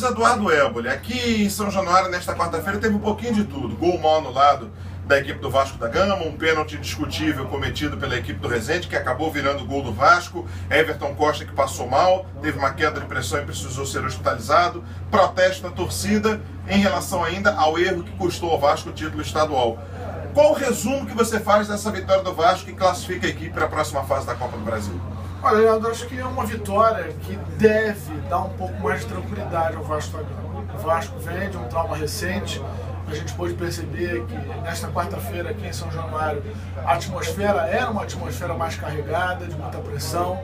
Carlos Eduardo Éboli, aqui em São Januário, nesta quarta-feira, teve um pouquinho de tudo. Gol mal anulado da equipe do Vasco da Gama, um pênalti discutível cometido pela equipe do Resende, que acabou virando o gol do Vasco, Everton Costa que passou mal, teve uma queda de pressão e precisou ser hospitalizado, protesto da torcida em relação ainda ao erro que custou ao Vasco o título estadual. Qual o resumo que você faz dessa vitória do Vasco que classifica a equipe para a próxima fase da Copa do Brasil? Olha, Leandro, acho que é uma vitória que deve dar um pouco mais de tranquilidade ao Vasco da Gama. O Vasco vem de um trauma recente. A gente pôde perceber que nesta quarta-feira aqui em São Januário a atmosfera era uma atmosfera mais carregada, de muita pressão.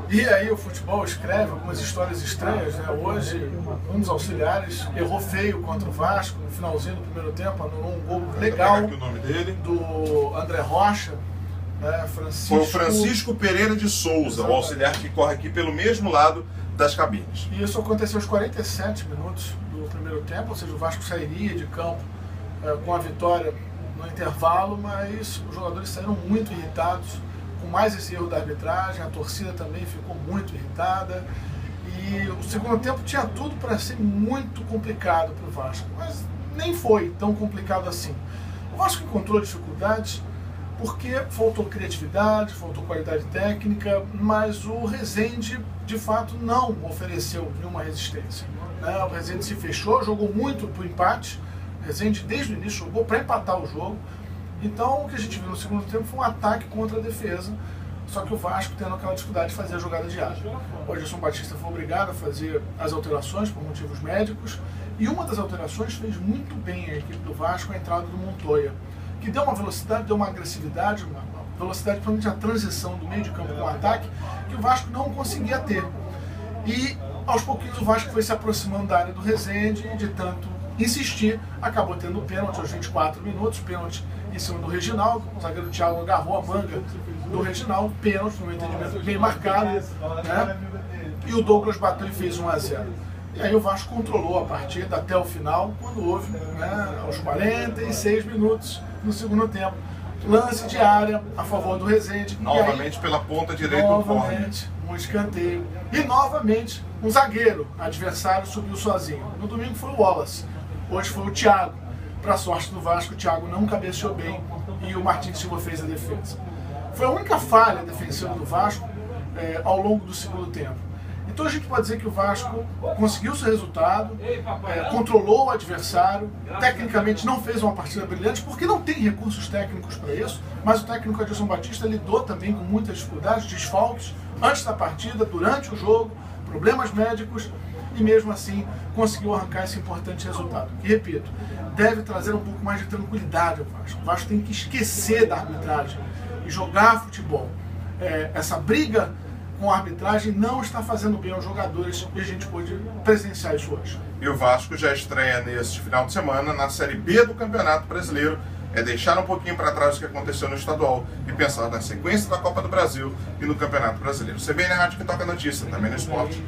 E aí o futebol escreve algumas histórias estranhas, né? Hoje, um dos auxiliares errou feio contra o Vasco, no finalzinho do primeiro tempo, anulou um gol legal o nome dele. Do André Rocha. Foi o Francisco Pereira de Souza, o auxiliar que corre aqui pelo mesmo lado das cabines. E isso aconteceu aos 47 minutos do primeiro tempo, ou seja, o Vasco sairia de campo com a vitória no intervalo, mas os jogadores saíram muito irritados com mais esse erro da arbitragem, a torcida também ficou muito irritada e o segundo tempo tinha tudo para ser muito complicado para o Vasco, mas nem foi tão complicado assim. O Vasco encontrou dificuldades porque faltou criatividade, faltou qualidade técnica, mas o Resende, de fato, não ofereceu nenhuma resistência. O Resende se fechou, jogou muito para o empate. O Resende, desde o início, jogou para empatar o jogo. Então, o que a gente viu no segundo tempo foi um ataque contra a defesa, só que o Vasco tendo aquela dificuldade de fazer a jogada de área. O Edson Batista foi obrigado a fazer as alterações por motivos médicos, e uma das alterações fez muito bem a equipe do Vasco, a entrada do Montoya, que deu uma velocidade, deu uma agressividade, uma velocidade, principalmente a transição do meio de campo com o ataque, que o Vasco não conseguia ter. E aos pouquinhos o Vasco foi se aproximando da área do Resende e de tanto insistir, acabou tendo o pênalti aos 24 minutos, pênalti em cima do Reginaldo, o zagueiro Thiago agarrou a manga do Reginaldo, pênalti, no meu entendimento, bem marcado, né? E o Douglas bateu e fez 1-0. E aí o Vasco controlou a partida até o final, quando houve, aos 46 minutos do segundo tempo, lance de área a favor do Resende. Novamente aí, pela ponta direita do corner. Novamente, um escanteio. E novamente, um zagueiro adversário subiu sozinho. No domingo foi o Wallace, hoje foi o Thiago. Para a sorte do Vasco, o Thiago não cabeceou bem e o Martins Silva fez a defesa. Foi a única falha defensiva do Vasco ao longo do segundo tempo. Então a gente pode dizer que o Vasco conseguiu seu resultado, controlou o adversário, tecnicamente não fez uma partida brilhante, porque não tem recursos técnicos para isso, mas o técnico Edson Batista lidou também com muitas dificuldades, desfalques, antes da partida, durante o jogo, problemas médicos, e mesmo assim conseguiu arrancar esse importante resultado. E repito, deve trazer um pouco mais de tranquilidade ao Vasco. O Vasco tem que esquecer da arbitragem e jogar futebol. Essa briga com a arbitragem não está fazendo bem aos jogadores e a gente pôde presenciar isso hoje. E o Vasco já estreia neste final de semana na Série B do Campeonato Brasileiro. É deixar um pouquinho para trás o que aconteceu no estadual e pensar na sequência da Copa do Brasil e no Campeonato Brasileiro. CBN Rádio que toca notícia, também no esporte.